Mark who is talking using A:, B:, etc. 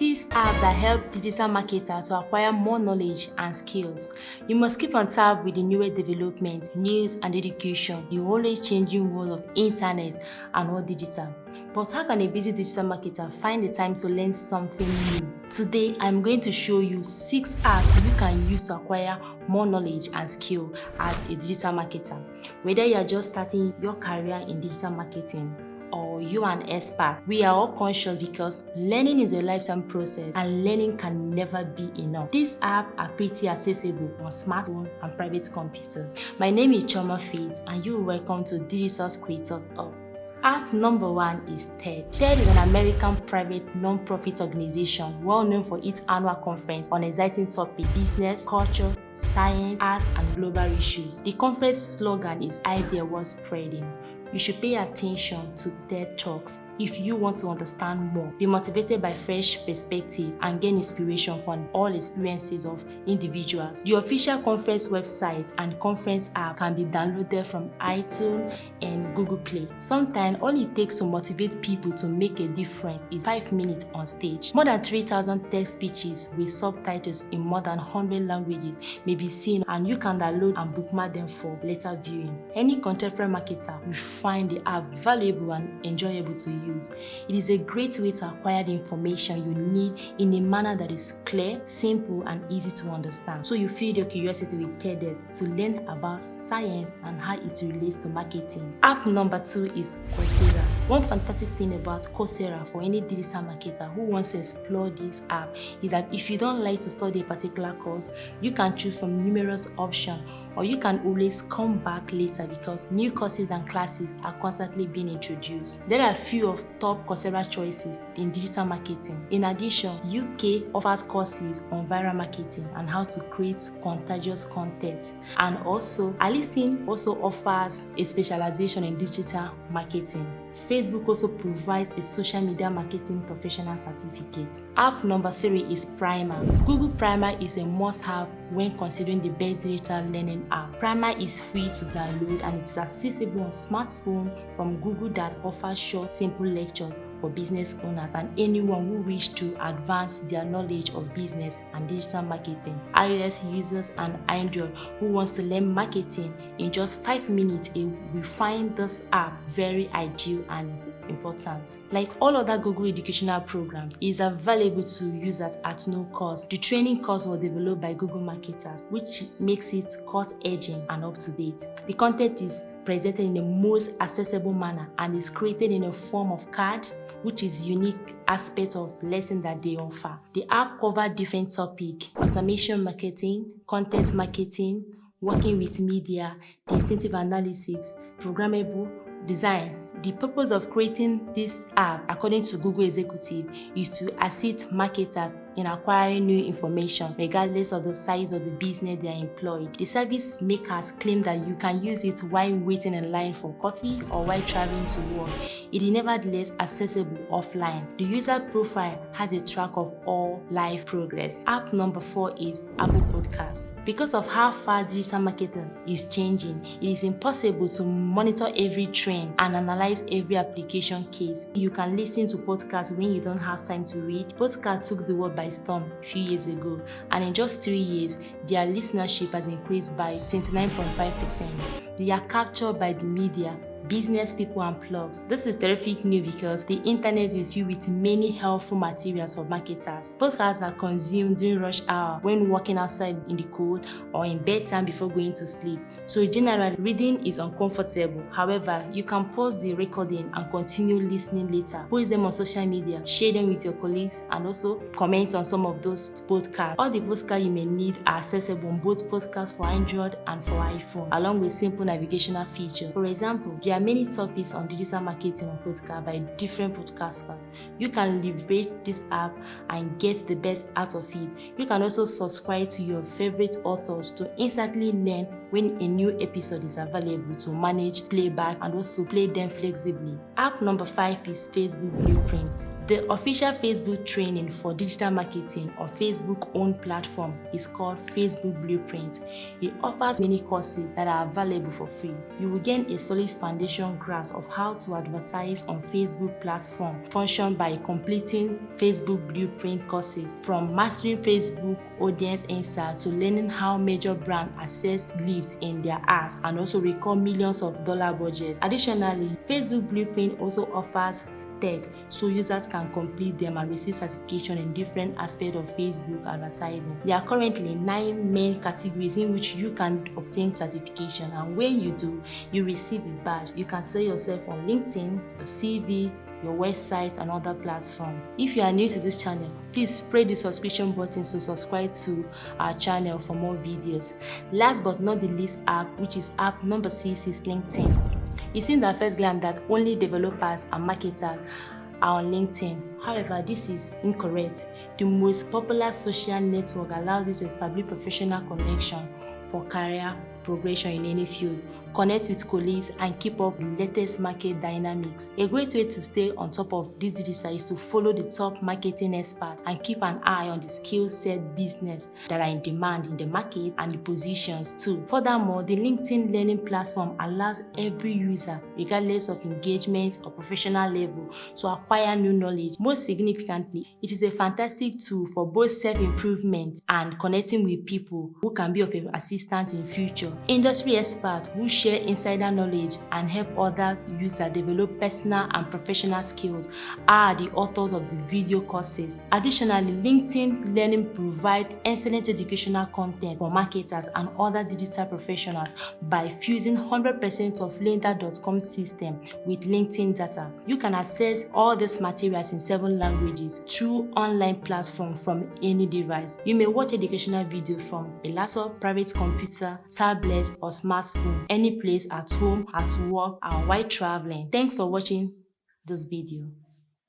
A: 6 apps that help digital marketers to acquire more knowledge and skills. You must keep on top with the newest developments, news and education, the always changing world of internet and all digital. But how can a busy digital marketer find the time to learn something new? Today, I'm going to show you 6 apps you can use to acquire more knowledge and skill as a digital marketer. Whether you are just starting your career in digital marketing or you are an expert, we are all conscious because learning is a lifetime process and learning can never be enough. These apps are pretty accessible on smartphones and private computers. My name is Choma Faith and you're welcome to Digital Creators Hub. App number 1 is TED. TED is an American private non-profit organization well known for its annual conference on exciting topics: business, culture, science, art, and global issues. The conference slogan is "Idea Worth Spreading." You should pay attention to TED Talks if you want to understand more, be motivated by fresh perspective, and gain inspiration from all experiences of individuals. The official conference website and conference app can be downloaded from iTunes and Google Play. Sometimes all it takes to motivate people to make a difference is 5 minutes on stage. More than 3,000 TED speeches with subtitles in more than 100 languages may be seen, and you can download and bookmark them for later viewing. Any contemporary marketer will find the app valuable and enjoyable to use. It is a great way to acquire the information you need in a manner that is clear, simple, and easy to understand. So you feel your curiosity with TED to learn about science and how it relates to marketing. App number 2 is Coursera. One fantastic thing about Coursera for any digital marketer who wants to explore this app is that if you don't like to study a particular course, you can choose from numerous options, or you can always come back later because new courses and classes are constantly being introduced. There are a few of top Coursera choices in digital marketing. In addition, UK offers courses on viral marketing and how to create contagious content. And also, Alison also offers a specialization in digital marketing. Facebook also provides a social media marketing professional certificate. App number 3 is Primer. Google Primer is a must-have when considering the best digital learning app. Primer is free to download and it is accessible on smartphone from Google that offers short, simple lectures for business owners and anyone who wish to advance their knowledge of business and digital marketing. iOS users and Android who wants to learn marketing in just 5 minutes will find this app very ideal and important. Like all other Google educational programs, it is available to users at no cost. The training course was developed by Google marketers, which makes it cut-edging and up-to-date. The content is presented in the most accessible manner and is created in a form of card, which is unique aspect of the lesson that they offer. The app covers different topics: automation marketing, content marketing, working with media, distinctive analysis, programmable design. The purpose of creating this app, according to Google executive, is to assist marketers in acquiring new information regardless of the size of the business they are employed. The service makers claim that you can use it while waiting in line for coffee or while traveling to work. It is nevertheless accessible offline. The user profile has a track of all live progress. App number 4 is Apple Podcasts. Because of how far digital marketing is changing, it is impossible to monitor every trend and analyze every application case. You can listen to podcasts when you don't have time to read. Podcasts took the world by storm a few years ago, and in just 3 years, their listenership has increased by 29.5%. They are captured by the media, business people, and blogs. This is terrific news because the internet is filled with many helpful materials for marketers. Podcasts are consumed during rush hour, when walking outside in the cold, or in bedtime before going to sleep. So generally, reading is uncomfortable. However, you can pause the recording and continue listening later. Post them on social media, share them with your colleagues, and also comment on some of those podcasts. All the podcasts you may need are accessible on both podcasts for Android and for iPhone, along with simple navigational features. For example, there are many topics on digital marketing on podcast by different podcasters. You can leverage this app and get the best out of it. You can also subscribe to your favorite authors to instantly learn when a new episode is available to manage playback and also play them flexibly. App number 5 is Facebook Blueprint. The official Facebook training for digital marketing on Facebook's own platform is called Facebook Blueprint. It offers many courses that are available for free. You will gain a solid foundation grasp of how to advertise on Facebook platform function by completing Facebook Blueprint courses, from mastering Facebook audience insight to learning how major brands assess leads in their ads and also record millions of dollar budget. Additionally, Facebook Blueprint also offers so users can complete them and receive certification in different aspects of Facebook advertising. There are currently 9 main categories in which you can obtain certification, and when you do, you receive a badge. You can sell yourself on LinkedIn, your CV, your website and other platforms. If you are new to this channel, please spread the subscription button to subscribe to our channel for more videos. Last but not the least app, which is app number 6, is LinkedIn. It seems at first glance that only developers and marketers are on LinkedIn. However, this is incorrect. The most popular social network allows you to establish professional connection for career progression in any field, connect with colleagues, and keep up with the latest market dynamics. A great way to stay on top of this digital is to follow the top marketing experts and keep an eye on the skill set business that are in demand in the market and the positions too. Furthermore, the LinkedIn learning platform allows every user, regardless of engagement or professional level, to acquire new knowledge. Most significantly, it is a fantastic tool for both self-improvement and connecting with people who can be of assistance in future. Industry experts who share insider knowledge and help other users develop personal and professional skills are the authors of the video courses. Additionally, LinkedIn Learning provides excellent educational content for marketers and other digital professionals by fusing 100% of lynda.com system with LinkedIn data. You can access all these materials in 7 languages through online platform from any device. You may watch educational video from a laptop, private computer, tablet, or smartphone, any place, at home, at work, or while traveling. Thanks for watching this video.